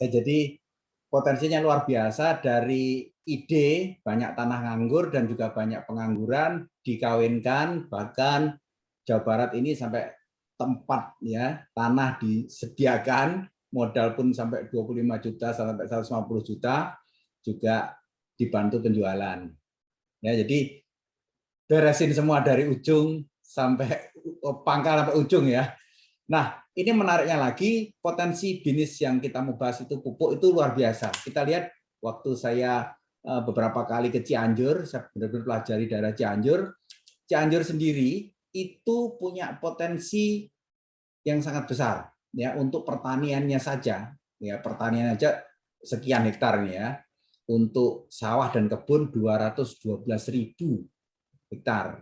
Ya, jadi potensinya luar biasa dari ide banyak tanah nganggur dan juga banyak pengangguran dikawinkan, bahkan Jawa Barat ini sampai tempat ya tanah disediakan, modal pun sampai 25 juta sampai 150 juta juga dibantu penjualan. Ya, jadi beresin semua dari ujung sampai pangkal sampai ujung ya. Nah, ini menariknya lagi, potensi bisnis yang kita mau bahas itu pupuk itu luar biasa. Kita lihat waktu saya beberapa kali ke Cianjur, saya benar-benar pelajari daerah Cianjur. Cianjur sendiri itu punya potensi yang sangat besar ya untuk pertaniannya saja. Ya, pertanian aja sekian hektar nih ya. Untuk sawah dan kebun 212.000 hektar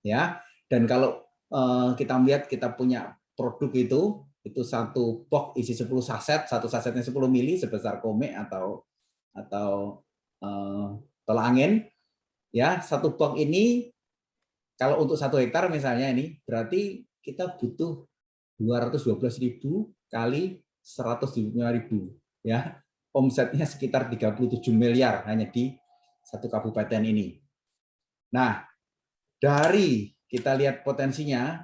ya. Dan kalau kita melihat kita punya produk itu satu box isi 10 saset, satu sasetnya 10 mili sebesar komik atau telangin ya. Satu box ini kalau untuk 1 hektar misalnya ini berarti kita butuh 212.000 kali 105.000 ya. Omsetnya sekitar 37 miliar hanya di satu kabupaten ini. Nah, dari kita lihat potensinya,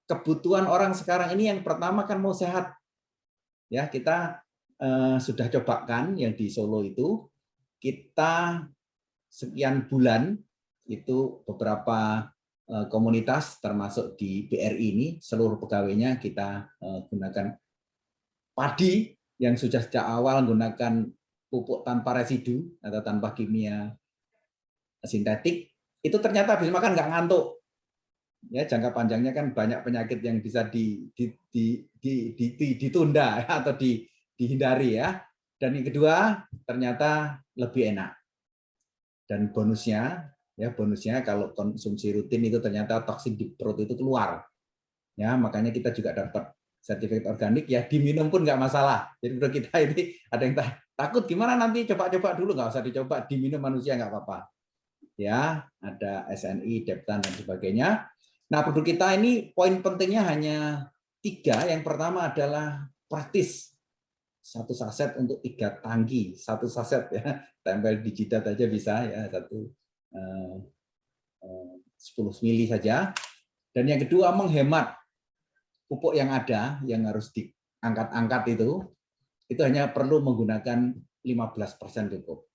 kebutuhan orang sekarang ini yang pertama kan mau sehat. Ya, kita sudah cobakan yang di Solo itu, kita sekian bulan itu beberapa komunitas termasuk di BRI ini seluruh pegawainya kita gunakan padi yang sudah sejak awal menggunakan pupuk tanpa residu atau tanpa kimia sintetik, itu ternyata habis makan nggak ngantuk. Ya, jangka panjangnya kan banyak penyakit yang bisa ditunda atau dihindari ya. Dan yang kedua ternyata lebih enak. Dan bonusnya kalau konsumsi rutin itu ternyata toksin di perut itu keluar. Ya, makanya kita juga dapat sertifikat organik ya, diminum pun nggak masalah. Jadi menurut kita ini ada yang takut gimana nanti coba-coba dulu, nggak usah dicoba, diminum manusia nggak apa-apa. Ya, ada SNI, Deptan dan sebagainya. Nah, produk kita ini poin pentingnya hanya 3. Yang pertama adalah praktis. 1 saset untuk 3 tangki, 1 saset ya, tempel di jidat aja bisa ya, 10 mili saja. Dan yang kedua menghemat pupuk yang ada yang harus diangkat-angkat itu hanya perlu menggunakan 15% cukup.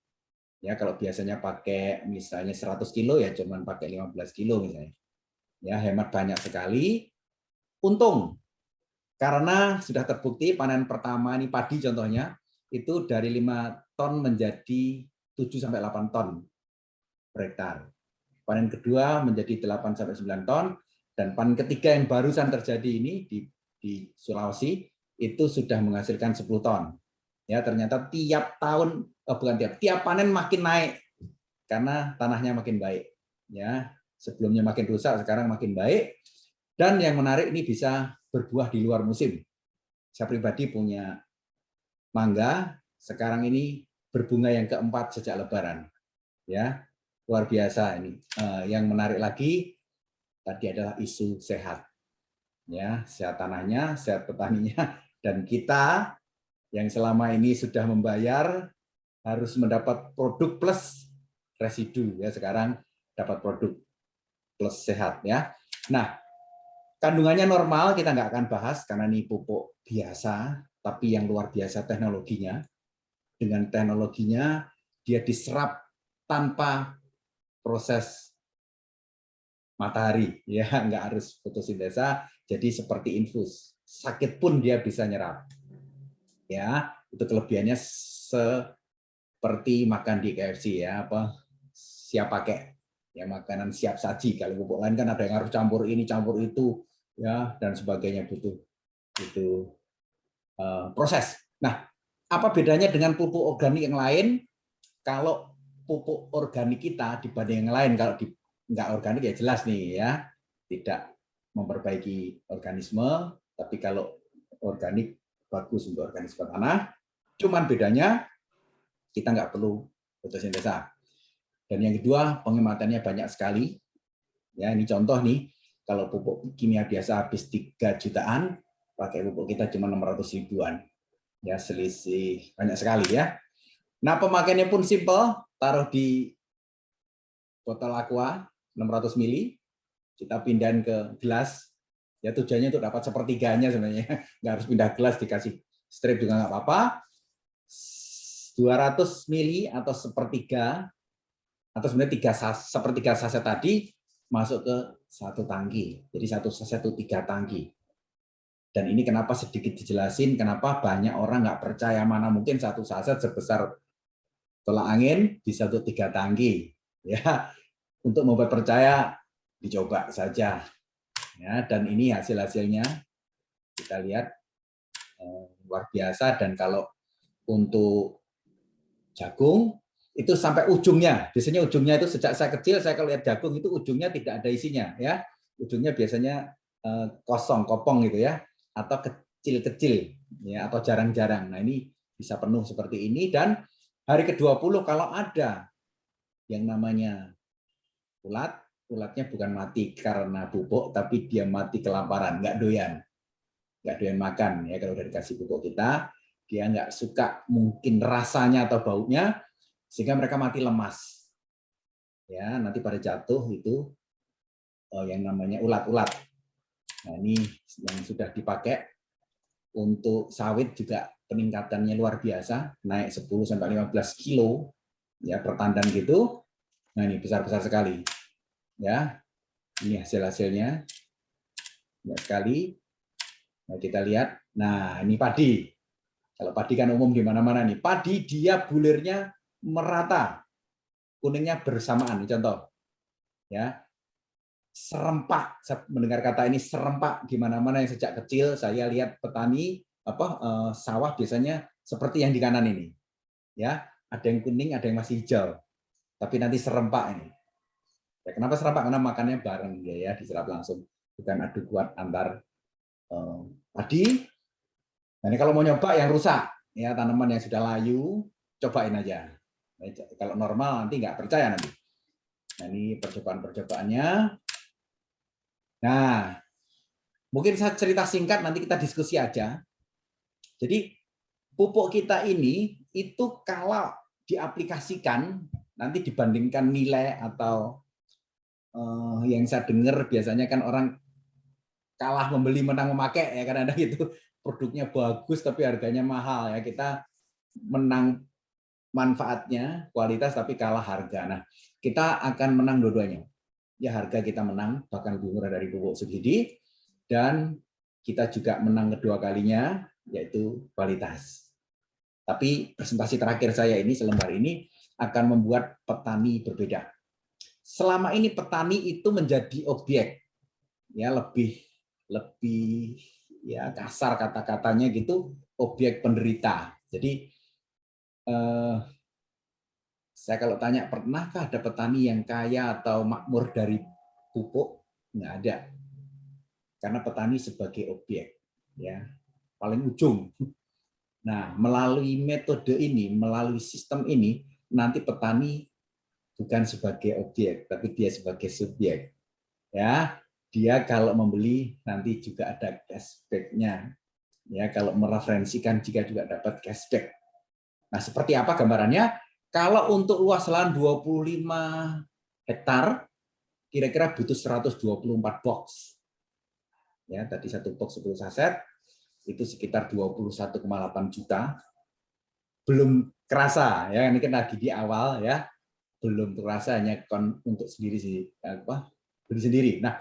Ya, kalau biasanya pakai misalnya 100 kilo ya cuman pakai 15 kilo misalnya. Ya, hemat banyak sekali. Untung karena sudah terbukti panen pertama ini padi contohnya itu dari 5 ton menjadi 7 sampai 8 ton per hektar. Panen kedua menjadi 8 sampai 9 ton dan panen ketiga yang barusan terjadi ini di Sulawesi itu sudah menghasilkan 10 ton. Ya, ternyata tiap tahun bukan tiap panen makin naik karena tanahnya makin baik. Ya, sebelumnya makin rusak, sekarang makin baik. Dan yang menarik ini bisa berbuah di luar musim. Saya pribadi punya mangga, sekarang ini berbunga yang keempat sejak Lebaran. Ya, luar biasa ini. Yang menarik lagi tadi adalah isu sehat. Ya, sehat tanahnya, sehat petaninya, dan kita yang selama ini sudah membayar harus mendapat produk plus residu ya, sekarang dapat produk plus sehat ya. Nah, kandungannya normal kita nggak akan bahas karena ini pupuk biasa, tapi yang luar biasa teknologinya. Dengan teknologinya dia diserap tanpa proses matahari ya, nggak harus fotosintesa, jadi seperti infus. Sakit pun dia bisa nyerap. Ya, itu kelebihannya seperti makan di KFC ya, apa siap pakai ya, makanan siap saji. Kalau pupuk lain kan ada yang harus campur ini campur itu ya dan sebagainya, butuh proses. Nah, apa bedanya dengan pupuk organik yang lain? Kalau pupuk organik kita dibanding yang lain, kalau nggak organik ya jelas nih ya tidak memperbaiki organisme, tapi kalau organik bagus untuk organisme tanah. Cuman bedanya kita nggak perlu fotosintesa. Dan yang kedua, penghematannya banyak sekali. Ya, ini contoh nih, kalau pupuk kimia biasa habis 3 jutaan, pakai pupuk kita cuma 600 ribuan. Ya, selisih banyak sekali ya. Nah, pemakaiannya pun simple, taruh di botol aqua 600 ml, kita pindahin ke gelas. Ya, tujuannya untuk dapat sepertiganya sebenarnya. Nggak harus pindah gelas, dikasih strip juga nggak apa-apa. 200 ml atau sepertiga, atau sebenarnya sepertiga saset tadi masuk ke satu tangki. Jadi satu saset itu 3 tangki. Dan ini kenapa sedikit dijelasin, kenapa banyak orang nggak percaya, mana mungkin satu saset sebesar tolak angin bisa untuk 3 tangki. Ya, untuk membuat percaya dicoba saja. Ya, dan ini hasil-hasilnya kita lihat luar biasa. Dan kalau untuk jagung itu sampai ujungnya, biasanya ujungnya itu sejak saya kecil saya kalau lihat jagung itu ujungnya tidak ada isinya ya, ujungnya biasanya kosong, kopong gitu ya, atau kecil-kecil ya, atau jarang-jarang. Nah, ini bisa penuh seperti ini. Dan hari ke-20 kalau ada yang namanya ulatnya bukan mati karena pupuk, tapi dia mati kelaparan, nggak doyan makan ya. Kalau udah dikasih pupuk kita, dia nggak suka mungkin rasanya atau baunya, sehingga mereka mati lemas. Ya, nanti pada jatuh itu yang namanya ulat-ulat. Nah, ini yang sudah dipakai untuk sawit juga peningkatannya luar biasa, naik 10 sampai 15 kilo ya per tandan gitu. Nah, ini besar-besar sekali. Ya, ini hasil-hasilnya. Banyak sekali. Nah, kita lihat. Nah, ini padi. Kalau padi kan umum di mana-mana nih. Padi dia bulirnya merata. Kuningnya bersamaan. Ini contoh. Ya. Serempak. Saya mendengar kata ini serempak di mana-mana yang sejak kecil saya lihat petani sawah biasanya seperti yang di kanan ini. Ya, ada yang kuning, ada yang masih hijau. Tapi nanti serempak ini. Ya, kenapa serempak? Karena makannya bareng ya, diserap langsung. Bukan adu kuat antar padi. Nah, ini kalau mau nyoba yang rusak, ya tanaman yang sudah layu, cobain aja. Nah, kalau normal nanti nggak percaya nanti. Nah, ini percobaan-percobaannya. Nah, mungkin saya cerita singkat, nanti kita diskusi aja. Jadi pupuk kita ini itu kalau diaplikasikan nanti dibandingkan nilai atau yang saya dengar biasanya kan orang kalah membeli menang memakai ya, kan ada gitu, produknya bagus tapi harganya mahal ya, kita menang manfaatnya kualitas tapi kalah harga. Nah, kita akan menang dua-duanya ya, harga kita menang bahkan lebih murah dari pupuk subsidi, dan kita juga menang kedua kalinya yaitu kualitas. Tapi presentasi terakhir saya ini selembar ini akan membuat petani berbeda. Selama ini petani itu menjadi objek ya, lebih ya kasar kata-katanya gitu, objek penderita. Jadi saya kalau tanya pernahkah ada petani yang kaya atau makmur dari pupuk? Nggak ada. Karena petani sebagai objek ya, paling ujung. Nah, melalui metode ini, melalui sistem ini, nanti petani bukan sebagai objek, tapi dia sebagai subjek. Ya, dia kalau membeli nanti juga ada cashback-nya. Ya, kalau mereferensikan juga dapat cashback. Nah, seperti apa gambarannya? Kalau untuk luas lahan 25 hektar, kira-kira butuh 124 box. Ya, tadi satu box 10 saset, itu sekitar 21,8 juta. Belum kerasa ya, ini kan lagi di awal ya, belum terasa, hanya untuk sendiri sih beli sendiri. Nah,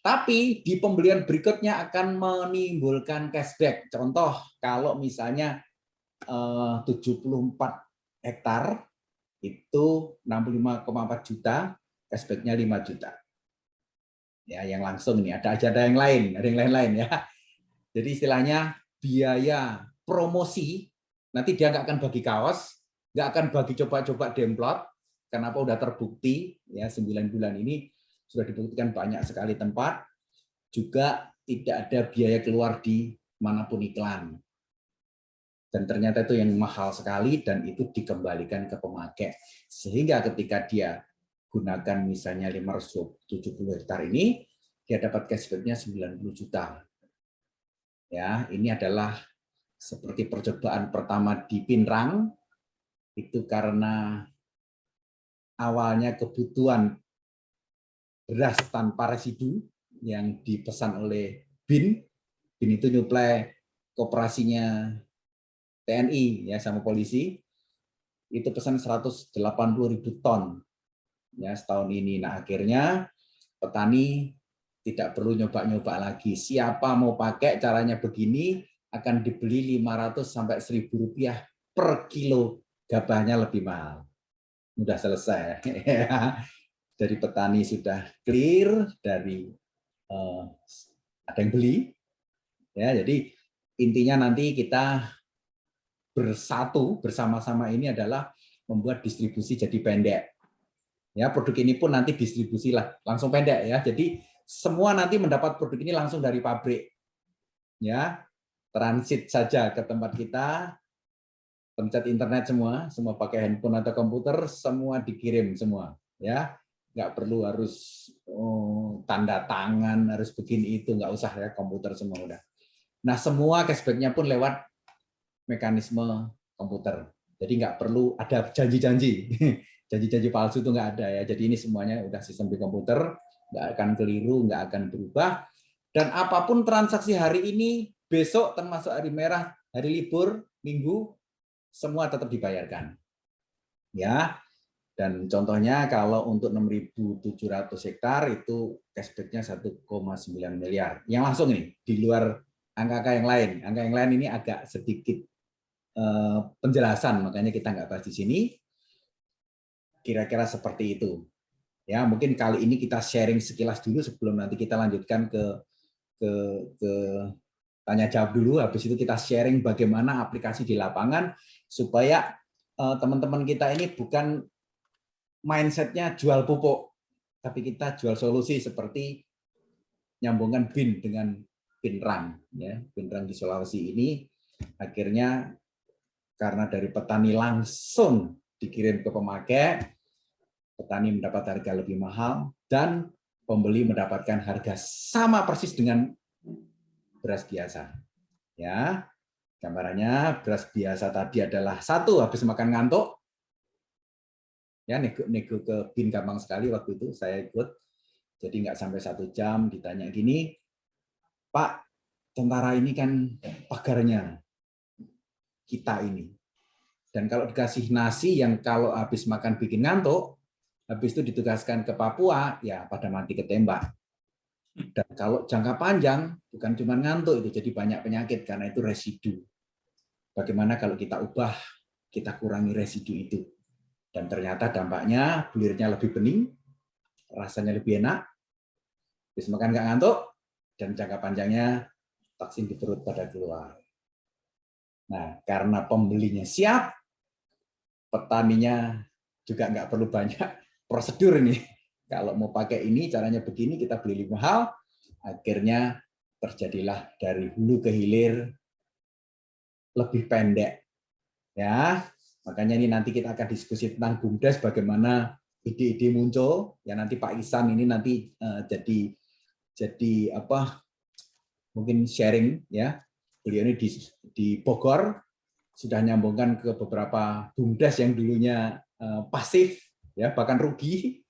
tapi di pembelian berikutnya akan menimbulkan cashback. Contoh kalau misalnya 74 hektar itu 65,4 juta, cashback-nya 5 juta. Ya, yang langsung ini ada yang lain ya. Jadi istilahnya biaya promosi, nanti dia nggak akan bagi kaos, nggak akan bagi coba-coba demplot, kenapa udah terbukti ya 9 bulan ini sudah dibuktikan banyak sekali tempat, juga tidak ada biaya keluar di manapun iklan. Dan ternyata itu yang mahal sekali dan itu dikembalikan ke pemakai. Sehingga ketika dia gunakan misalnya 570 hektar ini, dia dapat cashback-nya 90 juta. Ya, ini adalah seperti percobaan pertama di Pinrang, itu karena awalnya kebutuhan beras tanpa residu yang dipesan oleh BIN. BIN itu nyuplai koperasinya TNI ya sama polisi. Itu pesan 180.000 ton ya setahun ini. Nah, akhirnya petani tidak perlu nyoba-nyoba lagi. Siapa mau pakai caranya begini akan dibeli 500 sampai 1.000 rupiah per kilo, gabahnya lebih mahal. Udah selesai. Dari petani sudah clear, dari ada yang beli. Ya, jadi intinya nanti kita bersatu bersama-sama ini adalah membuat distribusi jadi pendek. Ya, produk ini pun nanti distribusi lah langsung pendek ya. Jadi semua nanti mendapat produk ini langsung dari pabrik. Ya, transit saja ke tempat kita, pencet internet semua pakai handphone atau komputer, semua dikirim semua. Ya, nggak perlu harus tanda tangan, harus begini itu, nggak usah ya, komputer semua udah. Nah, semua cashback-nya pun lewat mekanisme komputer. Jadi nggak perlu ada janji-janji. Janji-janji palsu itu nggak ada ya. Jadi ini semuanya udah sistem di komputer, nggak akan keliru, nggak akan berubah. Dan apapun transaksi hari ini, besok termasuk hari merah, hari libur, minggu, semua tetap dibayarkan. Ya. Dan contohnya kalau untuk 6.700 hektar itu cashback-nya 1,9 miliar. Yang langsung ini di luar angka-angka yang lain. Angka yang lain ini agak sedikit penjelasan, makanya kita nggak bahas di sini. Kira-kira seperti itu. Ya, mungkin kali ini kita sharing sekilas dulu sebelum nanti kita lanjutkan ke tanya jawab dulu. Habis itu kita sharing bagaimana aplikasi di lapangan supaya teman-teman kita ini bukan mindsetnya jual pupuk, tapi kita jual solusi seperti nyambungkan BIN dengan Pinrang. Ya, Pinrang di Sulawesi ini akhirnya karena dari petani langsung dikirim ke pemakai, petani mendapat harga lebih mahal dan pembeli mendapatkan harga sama persis dengan beras biasa. Ya, gambarannya beras biasa tadi adalah satu habis makan ngantuk. Ya, nego ke BIN gampang sekali waktu itu saya ikut. Jadi nggak sampai 1 jam ditanya gini, Pak, tentara ini kan pagarnya kita ini. Dan kalau dikasih nasi yang kalau habis makan bikin ngantuk, habis itu ditugaskan ke Papua, ya pada mati ketembak. Dan kalau jangka panjang, bukan cuma ngantuk, itu jadi banyak penyakit, karena itu residu. Bagaimana kalau kita ubah, kita kurangi residu itu. Dan ternyata dampaknya, bulirnya lebih bening, rasanya lebih enak, habis makan nggak ngantuk, dan jangka panjangnya, toksin di perut pada keluar. Nah, karena pembelinya siap, petaninya juga nggak perlu banyak prosedur ini. Kalau mau pakai ini, caranya begini, kita beli lebih mahal, akhirnya terjadilah dari hulu ke hilir lebih pendek. Ya, makanya ini nanti kita akan diskusi tentang BUMDes, bagaimana ide-ide muncul. Ya nanti Pak Ihsan ini nanti jadi apa? Mungkin sharing ya. Beliau ini di Bogor sudah nyambungkan ke beberapa BUMDes yang dulunya pasif, ya bahkan rugi.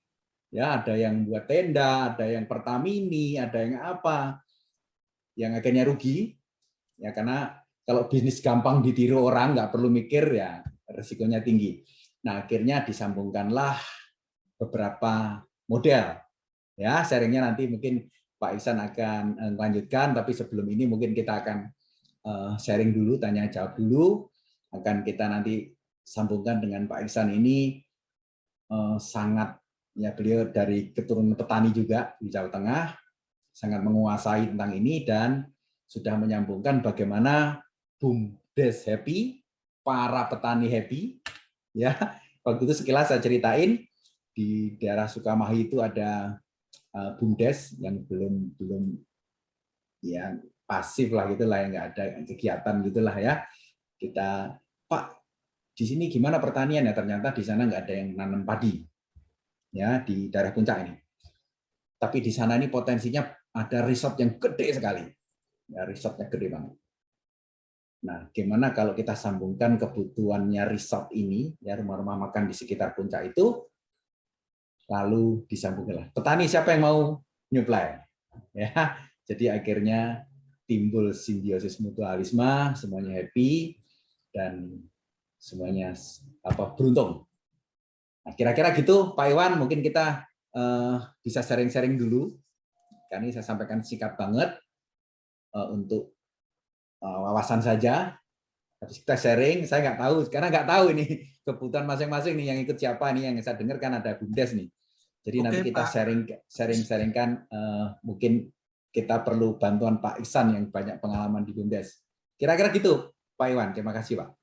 Ya, ada yang buat tenda, ada yang Pertamini, ada yang apa, yang akhirnya rugi. Ya karena kalau bisnis gampang ditiru orang, nggak perlu mikir, ya resikonya tinggi. Nah, akhirnya disambungkanlah beberapa model. Ya, sharingnya nanti mungkin Pak Ihsan akan lanjutkan, tapi sebelum ini mungkin kita akan sharing dulu, tanya jawab dulu. Akan kita nanti sambungkan dengan Pak Ihsan ini sangat, ya beliau dari keturunan petani juga di Jawa Tengah, sangat menguasai tentang ini dan sudah menyambungkan bagaimana BUMDes happy, para petani happy. Ya, waktu itu sekilas saya ceritain di daerah Sukamahi itu ada BUMDes yang belum ya pasif lah gitulah, yang nggak ada kegiatan gitulah ya. Kita, Pak, di sini gimana pertanian ya? Ternyata di sana nggak ada yang nanam padi ya di daerah puncak ini. Tapi di sana ini potensinya ada resort yang gede sekali. Ya, resortnya gede banget. Nah, gimana kalau kita sambungkan kebutuhannya resort ini, ya rumah-rumah makan di sekitar puncak itu, lalu disambungkan. Petani siapa yang mau nyuplai? Ya, jadi akhirnya timbul simbiosis mutualisme, semuanya happy dan semuanya beruntung. Nah, kira-kira gitu, Pak Iwan, mungkin kita bisa sharing-sharing dulu. Karena ini saya sampaikan singkat banget untuk wawasan saja. Habis kita sharing, saya nggak tahu, karena nggak tahu ini kebutuhan masing-masing nih yang ikut siapa nih, yang saya dengar kan ada BUMDes nih. Jadi nanti Oke, kita Pak. sharing-sharingkan, mungkin kita perlu bantuan Pak Ihsan yang banyak pengalaman di BUMDes. Kira-kira gitu, Pak Iwan. Terima kasih, Pak.